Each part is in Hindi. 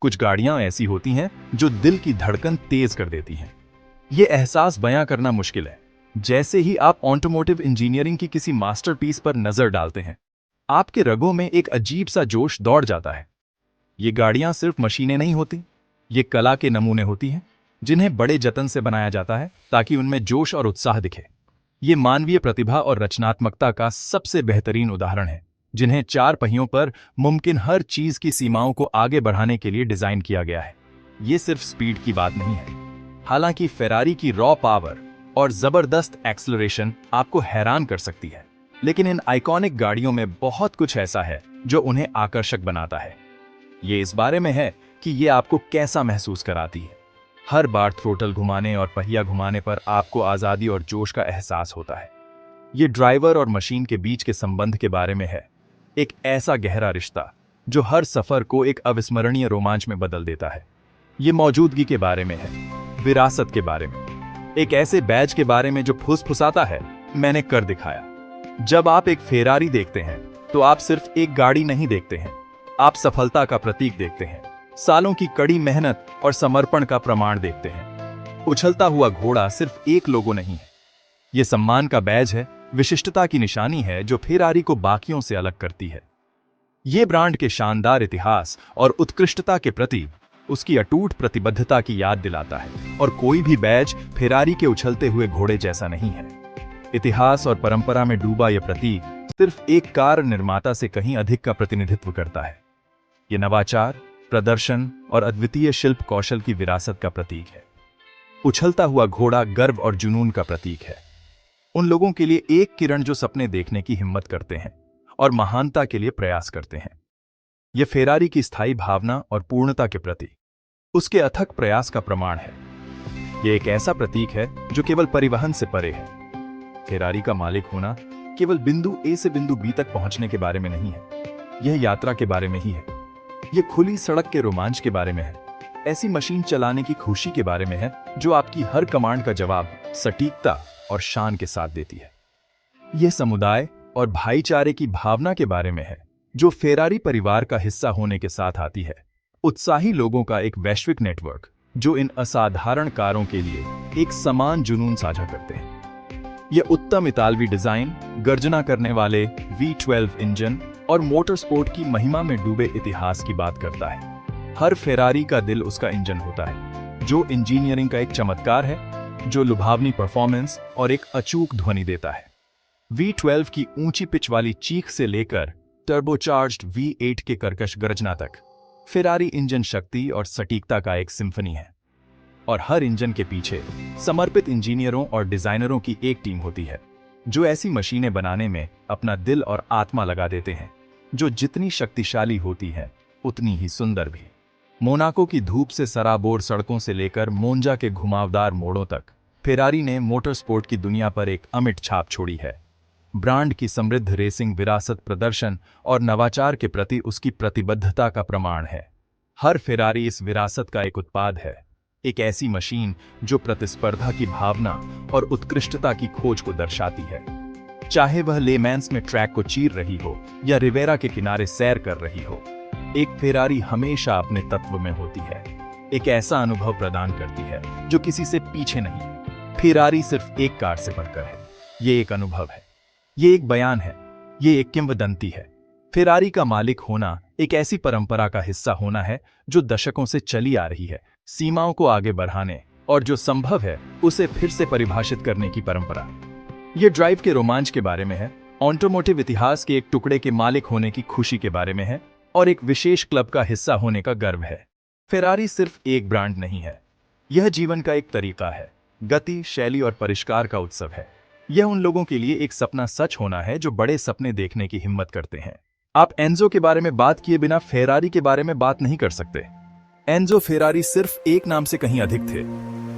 कुछ गाड़ियां ऐसी होती हैं जो दिल की धड़कन तेज कर देती हैं। ये एहसास बयां करना मुश्किल है। जैसे ही आप ऑटोमोटिव इंजीनियरिंग की किसी मास्टरपीस पर नजर डालते हैं, आपके रगों में एक अजीब सा जोश दौड़ जाता है। ये गाड़ियां सिर्फ मशीनें नहीं होती, ये कला के नमूने होती हैं, जिन्हें बड़े जतन से बनाया जाता है ताकि उनमें जोश और उत्साह दिखे। ये मानवीय प्रतिभा और रचनात्मकता का सबसे बेहतरीन उदाहरण है, जिन्हें चार पहियों पर मुमकिन हर चीज की सीमाओं को आगे बढ़ाने के लिए डिजाइन किया गया है। ये सिर्फ स्पीड की बात नहीं है। हालांकि फेरारी की रॉ पावर और जबरदस्त एक्सेलरेशन आपको हैरान कर सकती है, लेकिन इन आइकॉनिक गाड़ियों में बहुत कुछ ऐसा है जो उन्हें आकर्षक बनाता है। ये इस बारे में है कि ये आपको कैसा महसूस कराती है। हर बार थ्रोटल घुमाने और पहिया घुमाने पर आपको आजादी और जोश का एहसास होता है। ये ड्राइवर और मशीन के बीच के संबंध के बारे में है, एक ऐसा गहरा रिश्ता जो हर सफर को एक अविस्मरणीय रोमांच में बदल देता है। ये मौजूदगी के बारे में है, विरासत के बारे में, एक ऐसे बैज के बारे में जो फुसफुसाता है, मैंने कर दिखाया। जब आप एक फेरारी देखते हैं तो आप सिर्फ एक गाड़ी नहीं देखते हैं, आप सफलता का प्रतीक देखते हैं, सालों की कड़ी मेहनत और समर्पण का प्रमाण देखते हैं। उछलता हुआ घोड़ा सिर्फ एक लोगो नहीं है, यह सम्मान का बैज है, विशिष्टता की निशानी है जो फेरारी को बाकियों से अलग करती है। ये ब्रांड के शानदार इतिहास और उत्कृष्टता के प्रति उसकी अटूट प्रतिबद्धता की याद दिलाता है, और कोई भी बैज फेरारी के उछलते हुए घोड़े जैसा नहीं है। इतिहास और परंपरा में डूबा यह प्रतीक सिर्फ एक कार निर्माता से कहीं अधिक का प्रतिनिधित्व करता है। यह नवाचार, प्रदर्शन और अद्वितीय शिल्प कौशल की विरासत का प्रतीक है। उछलता हुआ घोड़ा गर्व और जुनून का प्रतीक है, उन लोगों के लिए एक किरण जो सपने देखने की हिम्मत करते हैं और महानता के लिए प्रयास करते हैं। यह फेरारी की स्थायी भावना और पूर्णता के प्रति उसके अथक प्रयास का प्रमाण है। यह एक ऐसा प्रतीक है जो केवल परिवहन से परे है। फेरारी का मालिक होना केवल बिंदु ए से बिंदु बी तक पहुंचने के बारे में नहीं है, यह यात्रा के बारे में ही है। यह खुली सड़क के रोमांच के बारे में है, ऐसी मशीन चलाने की खुशी के बारे में है जो आपकी हर कमांड का जवाब सटीकता और शान के साथ देती है। यह समुदाय और भाईचारे की भावना के बारे में है जो फेरारी परिवार का हिस्सा होने के साथ आती है। उत्साही लोगों का एक वैश्विक नेटवर्क जो इन असाधारण कारों के लिए एक समान जुनून साझा करते हैं। यह उत्तम इतालवी डिजाइन, गर्जना करने वाले V12 इंजन और मोटरस्पोर्ट की महिमा में डूबे इतिहास की बात करता है। हर फेरारी का दिल उसका इंजन होता है, जो इंजीनियरिंग का एक चमत्कार है, जो लुभावनी परफॉर्मेंस और एक अचूक ध्वनि देता है। V12 की ऊंची पिच वाली चीख से लेकर टर्बोचार्ज्ड V8 के कर्कश गर्जना तक, फेरारी इंजन शक्ति और सटीकता का एक सिम्फनी है। और हर इंजन के पीछे समर्पित इंजीनियरों और डिजाइनरों की एक टीम होती है, जो ऐसी मशीनें बनाने में अपना दिल और आत्मा लगा देते हैं, जो जितनी शक्तिशाली होती है उतनी ही सुंदर भी। मोनाको की धूप से सराबोर सड़कों से लेकर मोंजा के घुमावदार मोड़ों तक, फेरारी ने मोटरस्पोर्ट की दुनिया पर एक अमिट छाप छोड़ी है। ब्रांड की समृद्ध रेसिंग विरासत प्रदर्शन और नवाचार के प्रति उसकी प्रतिबद्धता का प्रमाण है। हर फेरारी इस विरासत का एक उत्पाद है, एक ऐसी मशीन जो प्रतिस्पर्धा की भावना और उत्कृष्टता की खोज को दर्शाती है। चाहे वह ले मैंस में ट्रैक को चीर रही हो या रिवेरा के किनारे सैर कर रही हो, एक फेरारी हमेशा अपने तत्व में होती है, एक ऐसा अनुभव प्रदान करती है जो किसी से पीछे नहीं। फेरारी सिर्फ एक कार से बढ़कर है, ये एक अनुभव है, ये एक बयान है, ये एक किंवदंती है। फेरारी का मालिक होना एक ऐसी परंपरा का हिस्सा होना है जो दशकों से चली आ रही है, सीमाओं को आगे बढ़ाने और जो संभव है उसे फिर से परिभाषित करने की परंपरा। यह ड्राइव के रोमांच के बारे में है, ऑटोमोटिव इतिहास के एक टुकड़े के मालिक होने की खुशी के बारे में है, और एक विशेष क्लब का हिस्सा होने का गर्व है। फेरारी सिर्फ एक ब्रांड नहीं है, यह जीवन का एक तरीका है, गति, शैली और परिष्कार का उत्सव है। यह उन लोगों के लिए एक सपना सच होना है जो बड़े सपने देखने की हिम्मत करते हैं। आप एंजो के बारे में बात किए बिना फेरारी के बारे में बात नहीं कर सकते। एंजो फेरारी सिर्फ एक नाम से कहीं अधिक थे।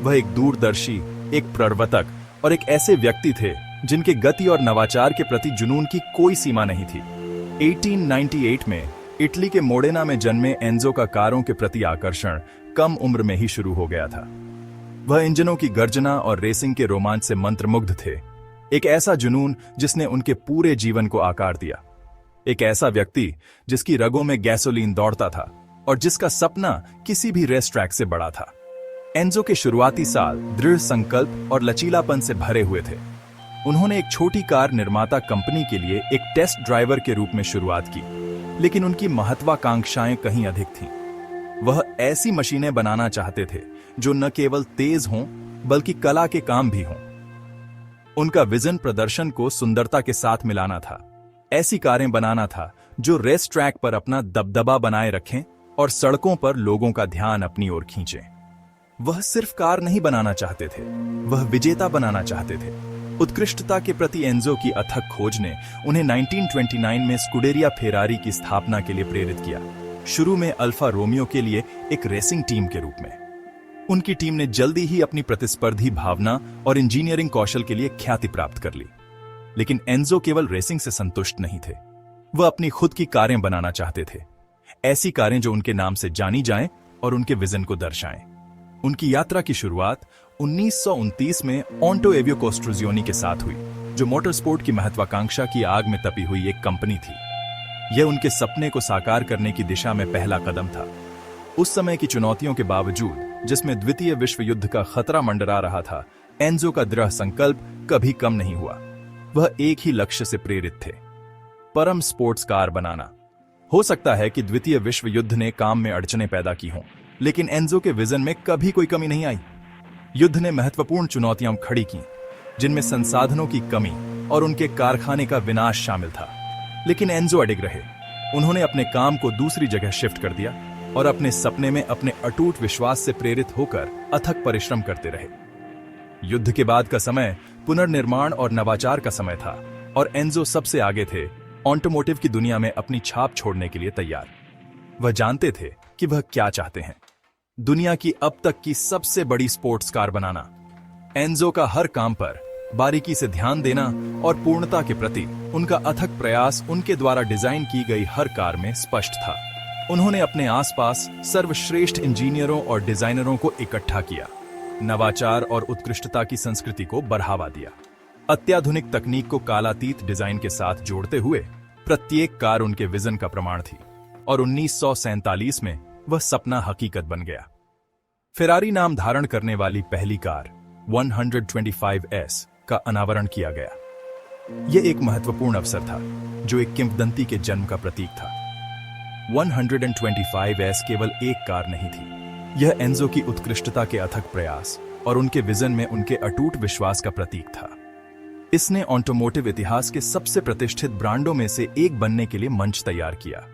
वह एक दूरदर्शी, एक प्रवर्तक और एक ऐसे व्यक्ति थे जिनके गति और नवाचार के प्रति जुनून की कोई सीमा नहीं थी। 1898 में इटली के मोडेना में जन्मे एंजो का कारों के प्रति आकर्षण कम उम्र में ही शुरू हो गया था। वह इंजनों की गर्जना और रेसिंग के रोमांच से मंत्रमुग्ध थे, एक ऐसा जुनून जिसने उनके पूरे जीवन को आकार दिया। एक ऐसा व्यक्ति जिसकी रगों में गैसोलीन दौड़ता था, और जिसका सपना किसी भी रेस ट्रैक से बड़ा था। एंजो के शुरुआती साल दृढ़ संकल्प और लचीलापन से भरे हुए थे। उन्होंने एक छोटी कार निर्माता कंपनी के लिए एक टेस्ट ड्राइवर के रूप में शुरुआत की, लेकिन उनकी महत्वाकांक्षाएं कहीं अधिक थीं। वह ऐसी मशीनें बनाना चाहते थे जो न केवल तेज हों बल्कि कला के काम भी हों। उनका विजन प्रदर्शन को सुंदरता के साथ मिलाना था। ऐसी कारें बनाना था जो रेस ट्रैक पर अपना दबदबा बनाए रखें और सड़कों पर लोगों का ध्यान अपनी ओर खींचें। वह सिर्फ कार नहीं बनाना चाहते थे, वह विजेता बनाना चाहते थे। उत्कृष्टता के प्रति एंजो की अथक खोज ने उन्हें 1929 में स्कूडेरिया फेरारी की स्थापना के लिए प्रेरित किया। शुरू में अल्फा रोमियो के लिए एक रेसिंग टीम के रूप में। उनकी टीम ने जल्दी ही अपनी प्रतिस्पर्धी भावना और इंजीनियरिंग कौशल के लिए ख्याति प्राप्त कर ली। लेकिन एंजो केवल रेसिंग से संतुष्ट नहीं थे। वह अपनी खुद की कारें बनाना चाहते थे, ऐसी कारें जो उनके नाम से जानी जाएं और उनके विजन को दर्शाएं। उनकी यात्रा की शुरुआत 1929 में ऑन्टो एवियो कोस्ट्रोजियोनी के साथ हुई, जो मोटरस्पोर्ट की महत्वाकांक्षा की आग में तपी हुई एक कंपनी थी। यह उनके सपने को साकार करने की दिशा में पहला कदम था। उस समय की चुनौतियों के बावजूद, जिसमें द्वितीय विश्व युद्ध का खतरा मंडरा रहा था, एंजो का दृढ़ संकल्प कभी कम नहीं हुआ। वह एक ही लक्ष्य से प्रेरित थे, परम स्पोर्ट्स कार बनाना। हो सकता है कि द्वितीय विश्व युद्ध ने काम में अड़चनें पैदा की हों, लेकिन एंजो के विजन में कभी कोई कमी नहीं आई। युद्ध ने महत्वपूर्ण चुनौतियां खड़ी की, जिनमें संसाधनों की कमी और उनके कारखाने का विनाश शामिल था। लेकिन एंजो अडिग रहे। उन्होंने अपने काम को दूसरी जगह शिफ्ट कर दिया और अपने सपने में अपने अटूट विश्वास से प्रेरित होकर अथक परिश्रम करते रहे। युद्ध के बाद का समय पुनर्निर्माण और नवाचार का समय था, और एंजो सबसे आगे थे, ऑटोमोटिव की दुनिया में अपनी छाप छोड़ने के लिए तैयार। वह जानते थे कि वह क्या चाहते हैं, दुनिया की अब तक की सबसे बड़ी स्पोर्ट्स कार बनाना। एंजो का हर काम पर बारीकी से ध्यान देना और पूर्णता के प्रति उनका अथक प्रयास उनके द्वारा डिजाइन की गई हर कार में स्पष्ट था। उन्होंने अपने आसपास सर्वश्रेष्ठ इंजीनियरों और डिजाइनरों को इकट्ठा किया, नवाचार और उत्कृष्टता की संस्कृति को बढ़ावा दिया, अत्याधुनिक तकनीक को कालातीत डिजाइन के साथ जोड़ते हुए प्रत्येक कार उनके विजन का प्रमाण थी। और 1947 में वह सपना हकीकत बन गया। फेरारी नाम धारण करने वाली पहली कार 125S का अनावरण किया गया। यह एक महत्वपूर्ण अवसर था, जो एक किंवदंती के जन्म का प्रतीक था। 125S केवल एक कार नहीं थी, यह एंजो की उत्कृष्टता के अथक प्रयास और उनके विजन में उनके अटूट विश्वास का प्रतीक था। इसने ऑटोमोटिव इतिहास के सबसे प्रतिष्ठित ब्रांडों में से एक बनने के लिए मंच तैयार किया।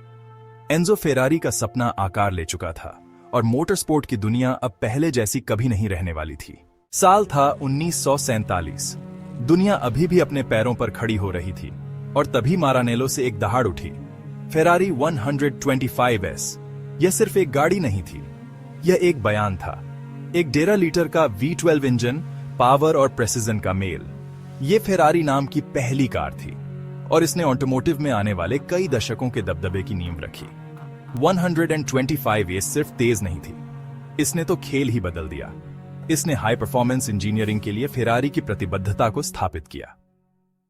एंजो फेरारी का सपना आकार ले चुका था, और मोटरस्पोर्ट की दुनिया अब पहले जैसी कभी नहीं रहने वाली थी। साल था 1947। दुनिया अभी भी अपने पैरों पर खड़ी हो रही थी, और तभी मारानेलो से एक दहाड़ उठी। फेरारी 125S यह सिर्फ एक गाड़ी नहीं थी, यह एक बयान था, एक 1.5 लीटर का V12 इंजन, पावर और प्रेसिजन का मेल। यह फेरारी नाम की पहली कार थी, और इसने ऑटोमोटिव में आने वाले कई दशकों के दबदबे की नींव रखी। 125S सिर्फ तेज नहीं थी, इसने तो खेल ही बदल दिया। इसने हाई परफॉर्मेंस इंजीनियरिंग के लिए फेरारी की प्रतिबद्धता को स्थापित किया।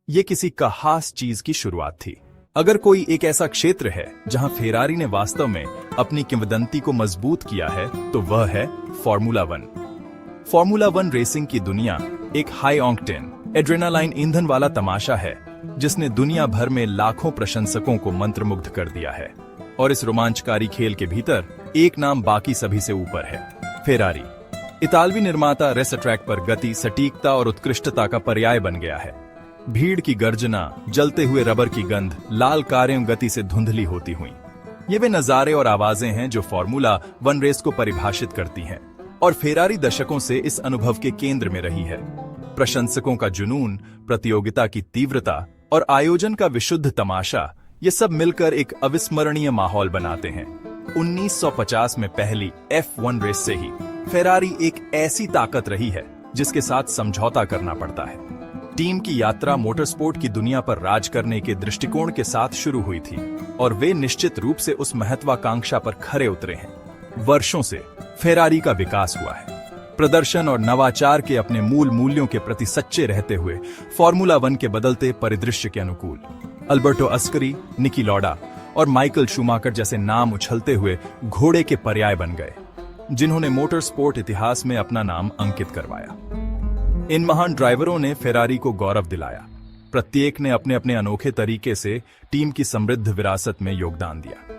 यह किसी खास चीज की शुरुआत थी। अगर कोई एक ऐसा क्षेत्र है जहां फेरारी ने वास्तव में अपनी किंवदंती को मजबूत किया है, तो वह है फॉर्मूला 1। फॉर्मूला 1 रेसिंग की दुनिया एक हाई ऑक्टेन एड्रेनालाइन ईंधन वाला तमाशा है, जिसने दुनिया भर में लाखों प्रशंसकों को मंत्रमुग्ध कर दिया है। और इस रोमांचकारी खेल के भीतर एक नाम बाकी सभी से ऊपर है, फेरारी। इतालवी निर्माता रेस ट्रैक पर गति, सटीकता और उत्कृष्टता का पर्याय बन गया है। भीड़ की गर्जना, जलते हुए रबर की गंध, लाल कारें गति से धुंधली होती हुई, ये वे नजारे और आवाजें हैं जो फॉर्मूला 1 रेस को परिभाषित करती हैं। और फेरारी दशकों से इस अनुभव के केंद्र में रही है। प्रशंसकों का जुनून, प्रतियोगिता की तीव्रता और आयोजन का विशुद्ध तमाशा, ये सब मिलकर एक अविस्मरणीय माहौल बनाते हैं। 1950 में पहली F1 रेस से ही फेरारी एक ऐसी ताकत रही है जिसके साथ समझौता करना पड़ता है। टीम की यात्रा मोटरस्पोर्ट की दुनिया पर राज करने के दृष्टिकोण के साथ शुरू हुई थी, और वे निश्चित रूप से उस महत्वाकांक्षा पर खरे उतरे हैं। वर्षों से फेरारी का विकास हुआ है, प्रदर्शन और नवाचार के अपने मूल मूल्यों के प्रति सच्चे रहते हुए फॉर्मूला 1 के बदलते परिदृश्य के अनुकूल। अल्बर्टो अस्करी, निकी लॉडा और माइकल शूमाकर जैसे नाम उछलते हुए घोड़े के पर्याय बन गए, जिन्होंने मोटर स्पोर्ट इतिहास में अपना नाम अंकित करवाया। इन महान ड्राइवरों ने फेरारी को गौरव दिलाया। प्रत्येक ने अपने अपने अनोखे तरीके से टीम की समृद्ध विरासत में योगदान दिया।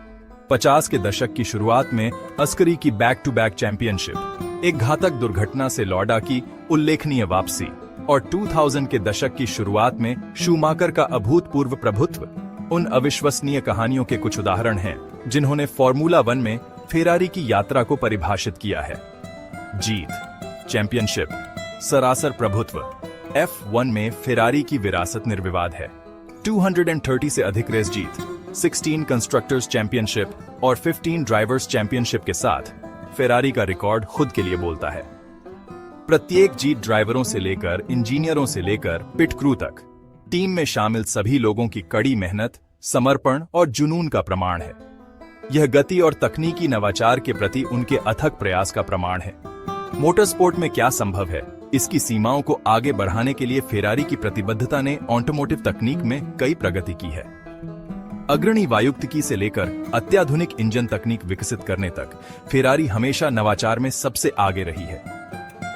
50 के दशक की शुरुआत में अस्करी की बैक टू बैक चैंपियनशिप, एक घातक दुर्घटना से लौडा की उल्लेखनीय वापसी और 2000 के दशक की शुरुआत में शूमाकर का अभूतपूर्व प्रभुत्व उन अविश्वसनीय कहानियों के कुछ उदाहरण हैं जिन्होंने फॉर्मूला 1 में फेरारी की यात्रा को परिभाषित किया है। जीत, चैंपियनशिप, सरासर प्रभुत्व। F1 में फेरारी की विरासत निर्विवाद है। 230 से अधिक रेस जीत, 16 कंस्ट्रक्टर्स चैंपियनशिप और 15 ड्राइवर्स चैंपियनशिप के साथ फेरारी का रिकॉर्ड खुद के लिए बोलता है। प्रत्येक जीत ड्राइवरों से लेकर इंजीनियरों से लेकर पिट क्रू तक टीम में शामिल सभी लोगों की कड़ी मेहनत, समर्पण और जुनून का प्रमाण है। यह गति और तकनीकी नवाचार के प्रति उनके अथक प्रयास का प्रमाण है। मोटरस्पोर्ट में क्या संभव है, इसकी सीमाओं को आगे बढ़ाने के लिए फेरारी की प्रतिबद्धता ने ऑटोमोटिव तकनीक में कई प्रगति की है। अग्रणी वायुक्तिकी से लेकर अत्याधुनिक इंजन तकनीक विकसित करने तक फेरारी हमेशा नवाचार में सबसे आगे रही है।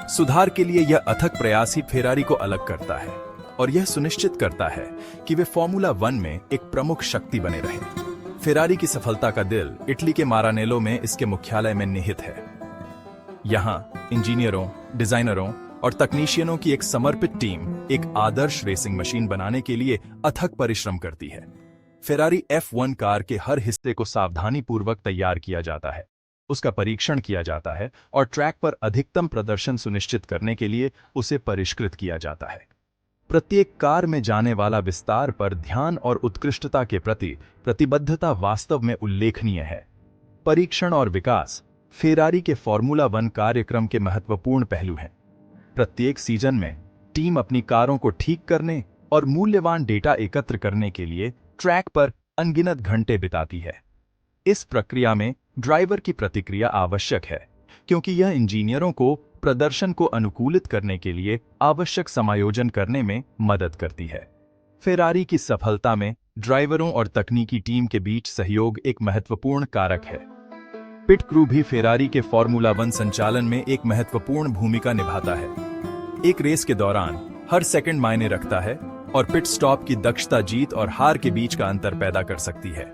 सुधार के लिए यह अथक प्रयास ही फेरारी को अलग करता है और यह सुनिश्चित करता है कि वे फॉर्मूला 1 में एक प्रमुख शक्ति बने रहें। फेरारी की सफलता का दिल इटली के मारानेलो में इसके मुख्यालय में निहित है। यहां इंजीनियरों, डिजाइनरों और तकनीशियनों की एक समर्पित टीम एक आदर्श रेसिंग मशीन बनाने के लिए अथक परिश्रम करती है। फेरारी F1 कार के हर हिस्से को सावधानीपूर्वक तैयार किया जाता है, उसका परीक्षण किया जाता है और ट्रैक पर अधिकतम प्रदर्शन सुनिश्चित करने के लिए उसे परिष्कृत किया जाता है। प्रत्येक कार में जाने वाला विस्तार पर ध्यान और उत्कृष्टता के प्रति प्रतिबद्धता वास्तव में उल्लेखनीय है। परीक्षण और विकास फेरारी के फॉर्मूला 1 कार्यक्रम के महत्वपूर्ण पहलू हैं। प्रत्येक सीजन में टीम अपनी कारों को ठीक करने और मूल्यवान डेटा एकत्र करने के लिए ट्रैक पर अनगिनत घंटे बिताती है। इस प्रक्रिया में ड्राइवर की प्रतिक्रिया आवश्यक है, क्योंकि यह इंजीनियरों को प्रदर्शन को अनुकूलित करने के लिए आवश्यक समायोजन करने में मदद करती है। फेरारी की सफलता में ड्राइवरों और तकनीकी टीम के बीच सहयोग एक महत्वपूर्ण कारक है। पिट क्रू भी फेरारी के फॉर्मूला 1 संचालन में एक महत्वपूर्ण भूमिका निभाता है। एक रेस के दौरान हर सेकंड मायने रखता है और पिट स्टॉप की दक्षता जीत और हार के बीच का अंतर पैदा कर सकती है।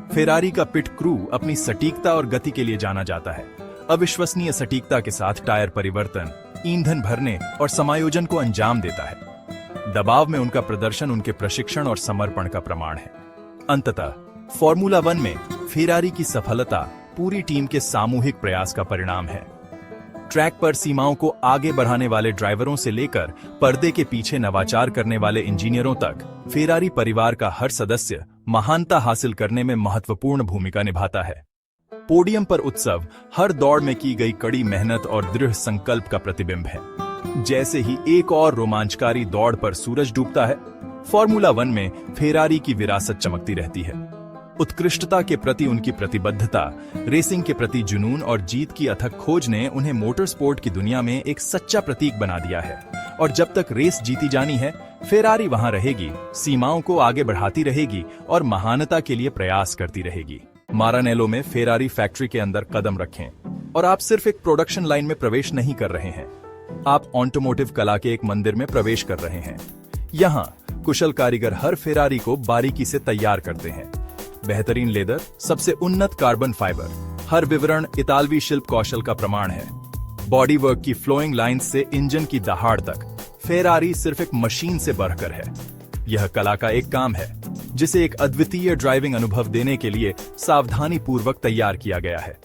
फेरारी का पिट क्रू अपनी सटीकता और गति के लिए जाना जाता है। अविश्वसनीय सटीकता के साथ टायर परिवर्तन, ईंधन भरने और समायोजन को अंजाम देता है। दबाव में उनका प्रदर्शन उनके प्रशिक्षण और समर्पण का प्रमाण है। अंततः फॉर्मूला 1 में फेरारी की सफलता पूरी टीम के सामूहिक प्रयास का परिणाम है। ट्रैक पर सीमाओं को आगे बढ़ाने वाले ड्राइवरों से लेकर पर्दे के पीछे नवाचार करने वाले इंजीनियरों तक फेरारी परिवार का हर सदस्य महानता हासिल करने में महत्वपूर्ण भूमिका निभाता है। पोडियम पर उत्सव हर दौड़ में की गई कड़ी मेहनत और दृढ़ संकल्प का प्रतिबिंब है। जैसे ही एक और रोमांचकारी दौड़ पर सूरज डूबता है, फॉर्मूला 1 में फेरारी की विरासत चमकती रहती है। उत्कृष्टता के प्रति उनकी प्रतिबद्धता, रेसिंग के प्रति जुनून और जीत की अथक खोज ने उन्हें मोटरस्पोर्ट की दुनिया में एक सच्चा प्रतीक बना दिया है। और जब तक रेस जीती जानी है, फेरारी वहां रहेगी, सीमाओं को आगे बढ़ाती रहेगी और महानता के लिए प्रयास करती रहेगी। मारानेलो में फेरारी फैक्ट्री के अंदर कदम रखें और आप सिर्फ एक प्रोडक्शन लाइन में प्रवेश नहीं कर रहे हैं, आप ऑटोमोटिव कला के एक मंदिर में प्रवेश कर रहे हैं। यहाँ कुशल कारीगर हर फेरारी को बारीकी से तैयार करते हैं। बेहतरीन लेदर, सबसे उन्नत कार्बन फाइबर, हर विवरण इतालवी शिल्प कौशल का प्रमाण है। बॉडी वर्क की फ्लोइंग लाइंस से इंजन की दहाड़ तक, फेरारी सिर्फ एक मशीन से बढ़कर है। यह कला का एक काम है जिसे एक अद्वितीय ड्राइविंग अनुभव देने के लिए सावधानी पूर्वक तैयार किया गया है।